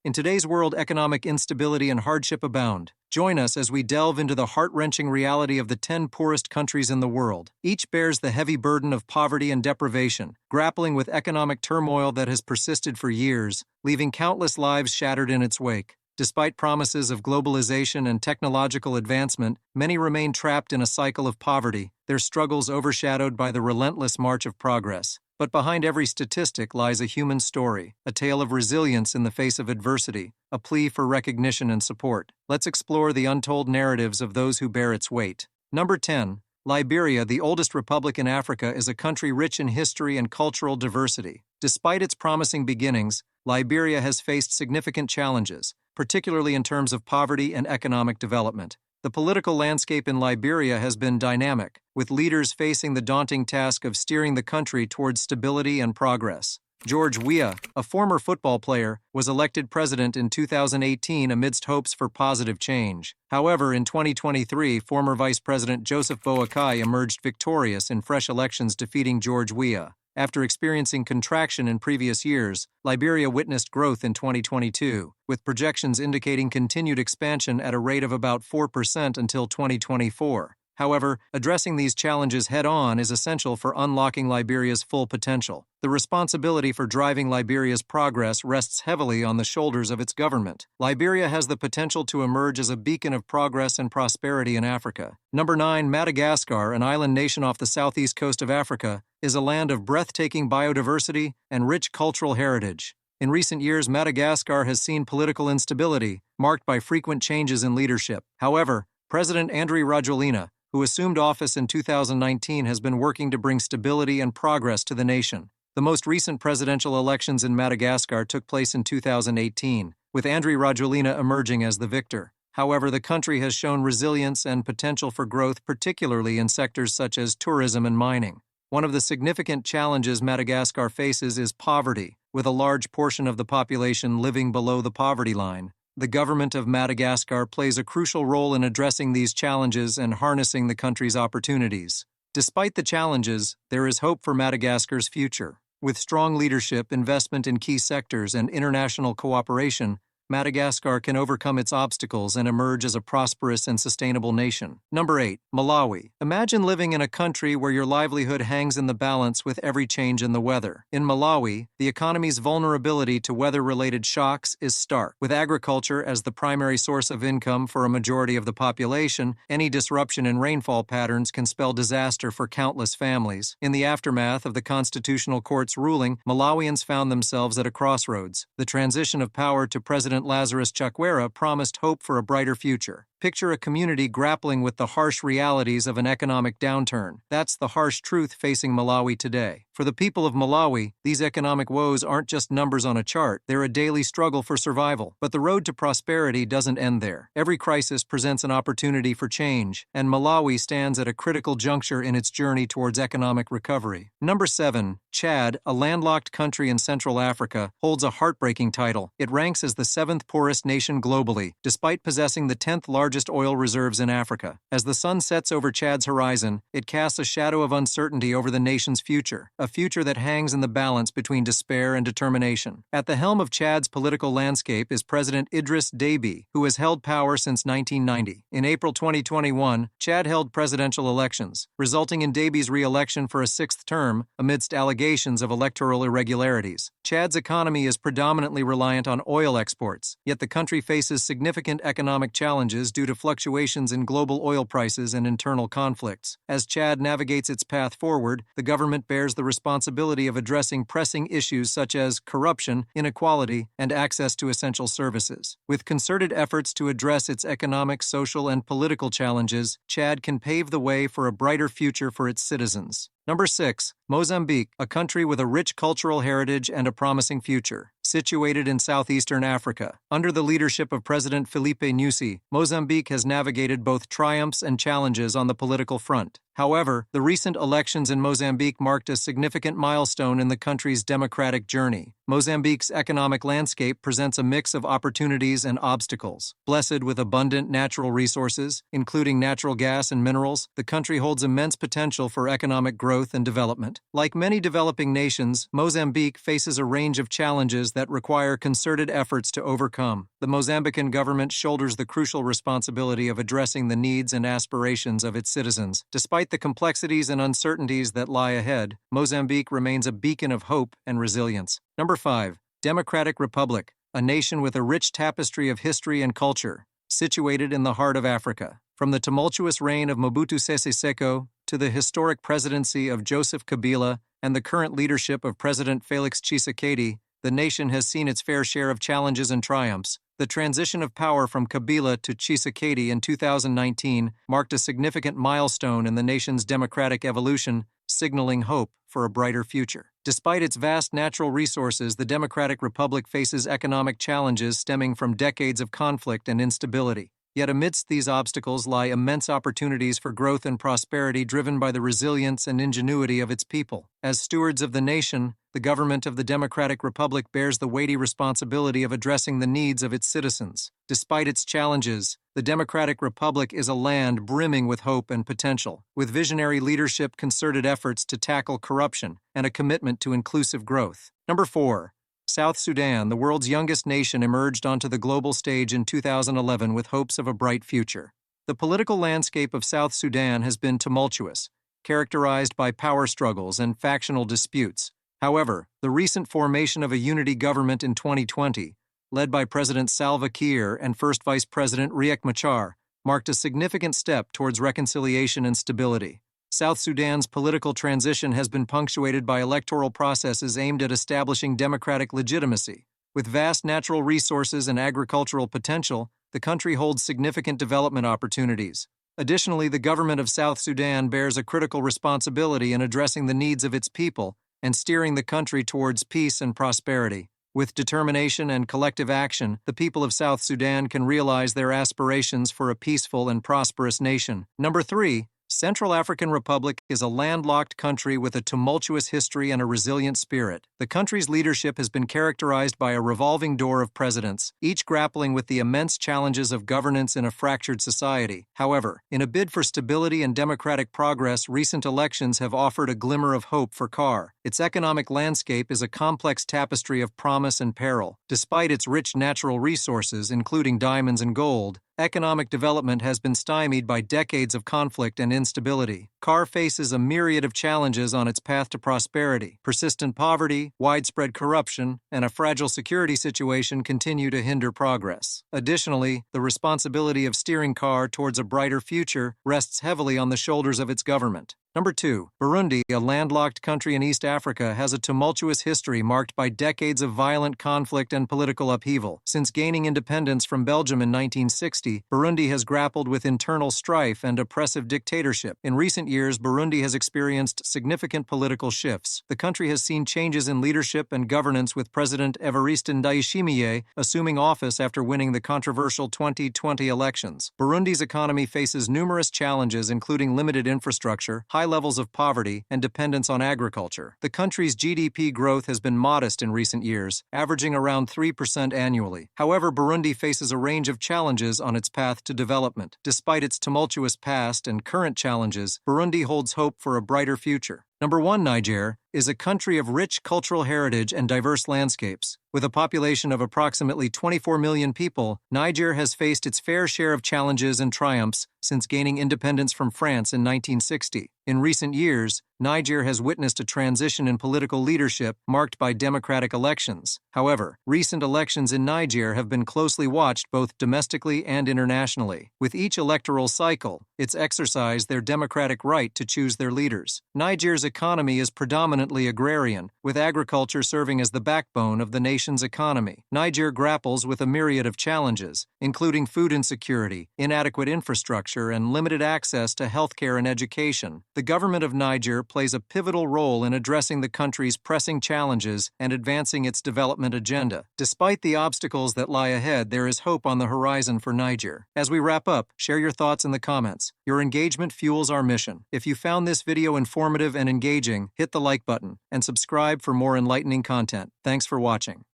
In today's world, economic instability and hardship abound. Join us as we delve into the heart-wrenching reality of the 10 poorest countries in the world. Each bears the heavy burden of poverty and deprivation, grappling with economic turmoil that has persisted for years, leaving countless lives shattered in its wake. Despite promises of globalization and technological advancement, many remain trapped in a cycle of poverty, their struggles overshadowed by the relentless march of progress. But behind every statistic lies a human story, a tale of resilience in the face of adversity, a plea for recognition and support. Let's explore the untold narratives of those who bear its weight. Number 10. Liberia, the oldest republic in Africa, is a country rich in history and cultural diversity. Despite its promising beginnings, Liberia has faced significant challenges, particularly in terms of poverty and economic development. The political landscape in Liberia has been dynamic, with leaders facing the daunting task of steering the country towards stability and progress. George Weah, a former football player, was elected president in 2018 amidst hopes for positive change. However, in 2023, former Vice President Joseph Boakai emerged victorious in fresh elections, defeating George Weah. After experiencing contraction in previous years, Liberia witnessed growth in 2022, with projections indicating continued expansion at a rate of about 4% until 2024. However, addressing these challenges head-on is essential for unlocking Liberia's full potential. The responsibility for driving Liberia's progress rests heavily on the shoulders of its government. Liberia has the potential to emerge as a beacon of progress and prosperity in Africa. Number 9. Madagascar, an island nation off the southeast coast of Africa, is a land of breathtaking biodiversity and rich cultural heritage. In recent years, Madagascar has seen political instability, marked by frequent changes in leadership. However, President Andry Rajoelina, who assumed office in 2019, has been working to bring stability and progress to the nation. The most recent presidential elections in Madagascar took place in 2018, with Andry Rajoelina emerging as the victor. However, the country has shown resilience and potential for growth, particularly in sectors such as tourism and mining. One of the significant challenges Madagascar faces is poverty, with a large portion of the population living below the poverty line. The government of Madagascar plays a crucial role in addressing these challenges and harnessing the country's opportunities. Despite the challenges, there is hope for Madagascar's future. With strong leadership, investment in key sectors, and international cooperation, Madagascar can overcome its obstacles and emerge as a prosperous and sustainable nation. Number 8. Malawi. Imagine living in a country where your livelihood hangs in the balance with every change in the weather. In Malawi, the economy's vulnerability to weather-related shocks is stark. With agriculture as the primary source of income for a majority of the population, any disruption in rainfall patterns can spell disaster for countless families. In the aftermath of the Constitutional Court's ruling, Malawians found themselves at a crossroads. The transition of power to President Lazarus Chakwera promised hope for a brighter future. Picture a community grappling with the harsh realities of an economic downturn. That's the harsh truth facing Malawi today. For the people of Malawi, these economic woes aren't just numbers on a chart, they're a daily struggle for survival. But the road to prosperity doesn't end there. Every crisis presents an opportunity for change, and Malawi stands at a critical juncture in its journey towards economic recovery. Number 7. Chad, a landlocked country in Central Africa, holds a heartbreaking title. It ranks as the 7th poorest nation globally, despite possessing the 10th largest oil reserves in Africa. As the sun sets over Chad's horizon, it casts a shadow of uncertainty over the nation's future, a future that hangs in the balance between despair and determination. At the helm of Chad's political landscape is President Idriss Déby, who has held power since 1990. In April 2021, Chad held presidential elections, resulting in Déby's re-election for a 6th term amidst allegations of electoral irregularities. Chad's economy is predominantly reliant on oil exports, yet the country faces significant economic challenges due to fluctuations in global oil prices and internal conflicts. As Chad navigates its path forward, the government bears the responsibility of addressing pressing issues such as corruption, inequality, and access to essential services. With concerted efforts to address its economic, social, and political challenges, Chad can pave the way for a brighter future for its citizens. Number 6. Mozambique, a country with a rich cultural heritage and a promising future. Situated in southeastern Africa, under the leadership of President Filipe Nyusi, Mozambique has navigated both triumphs and challenges on the political front. However, the recent elections in Mozambique marked a significant milestone in the country's democratic journey. Mozambique's economic landscape presents a mix of opportunities and obstacles. Blessed with abundant natural resources, including natural gas and minerals, the country holds immense potential for economic growth and development. Like many developing nations, Mozambique faces a range of challenges that require concerted efforts to overcome. The Mozambican government shoulders the crucial responsibility of addressing the needs and aspirations of its citizens. Despite the complexities and uncertainties that lie ahead, Mozambique remains a beacon of hope and resilience. Number 5. Democratic Republic, a nation with a rich tapestry of history and culture, situated in the heart of Africa. From the tumultuous reign of Mobutu Sese Seko to the historic presidency of Joseph Kabila and the current leadership of President Felix Tshisekedi, the nation has seen its fair share of challenges and triumphs. The transition of power from Kabila to Tshisekedi in 2019 marked a significant milestone in the nation's democratic evolution, signaling hope for a brighter future. Despite its vast natural resources, the Democratic Republic faces economic challenges stemming from decades of conflict and instability. Yet amidst these obstacles lie immense opportunities for growth and prosperity driven by the resilience and ingenuity of its people. As stewards of the nation, the government of the Democratic Republic bears the weighty responsibility of addressing the needs of its citizens. Despite its challenges, the Democratic Republic is a land brimming with hope and potential, with visionary leadership, concerted efforts to tackle corruption, and a commitment to inclusive growth. Number 4. South Sudan, the world's youngest nation, emerged onto the global stage in 2011 with hopes of a bright future. The political landscape of South Sudan has been tumultuous, characterized by power struggles and factional disputes. However, the recent formation of a unity government in 2020, led by President Salva Kiir and First Vice President Riek Machar, marked a significant step towards reconciliation and stability. South Sudan's political transition has been punctuated by electoral processes aimed at establishing democratic legitimacy. With vast natural resources and agricultural potential, the country holds significant development opportunities. Additionally, the government of South Sudan bears a critical responsibility in addressing the needs of its people and steering the country towards peace and prosperity. With determination and collective action, the people of South Sudan can realize their aspirations for a peaceful and prosperous nation. Number 3. Central African Republic is a landlocked country with a tumultuous history and a resilient spirit. The country's leadership has been characterized by a revolving door of presidents, each grappling with the immense challenges of governance in a fractured society. However, in a bid for stability and democratic progress, recent elections have offered a glimmer of hope for CAR. Its economic landscape is a complex tapestry of promise and peril. Despite its rich natural resources, including diamonds and gold, economic development has been stymied by decades of conflict and instability. CAR faces a myriad of challenges on its path to prosperity. Persistent poverty, widespread corruption, and a fragile security situation continue to hinder progress. Additionally, the responsibility of steering CAR towards a brighter future rests heavily on the shoulders of its government. Number 2. Burundi, a landlocked country in East Africa, has a tumultuous history marked by decades of violent conflict and political upheaval. Since gaining independence from Belgium in 1960, Burundi has grappled with internal strife and oppressive dictatorship. In recent years, Burundi has experienced significant political shifts. The country has seen changes in leadership and governance, with President Evariste Ndayishimiye assuming office after winning the controversial 2020 elections. Burundi's economy faces numerous challenges, including limited infrastructure, high levels of poverty, and dependence on agriculture. The country's GDP growth has been modest in recent years, averaging around 3% annually. However, Burundi faces a range of challenges on its path to development. Despite its tumultuous past and current challenges, Burundi holds hope for a brighter future. Number 1. Niger is a country of rich cultural heritage and diverse landscapes. With a population of approximately 24 million people, Niger has faced its fair share of challenges and triumphs since gaining independence from France in 1960. In recent years, Niger has witnessed a transition in political leadership marked by democratic elections. However, recent elections in Niger have been closely watched both domestically and internationally. With each electoral cycle, it's exercised their democratic right to choose their leaders. Niger's economy is predominantly agrarian, with agriculture serving as the backbone of the nation's economy. Niger grapples with a myriad of challenges, including food insecurity, inadequate infrastructure, and limited access to healthcare and education. The government of Niger plays a pivotal role in addressing the country's pressing challenges and advancing its development agenda. Despite the obstacles that lie ahead, there is hope on the horizon for Niger. As we wrap up, share your thoughts in the comments. Your engagement fuels our mission. If you found this video informative and engaging, hit the like button and subscribe for more enlightening content. Thanks for watching.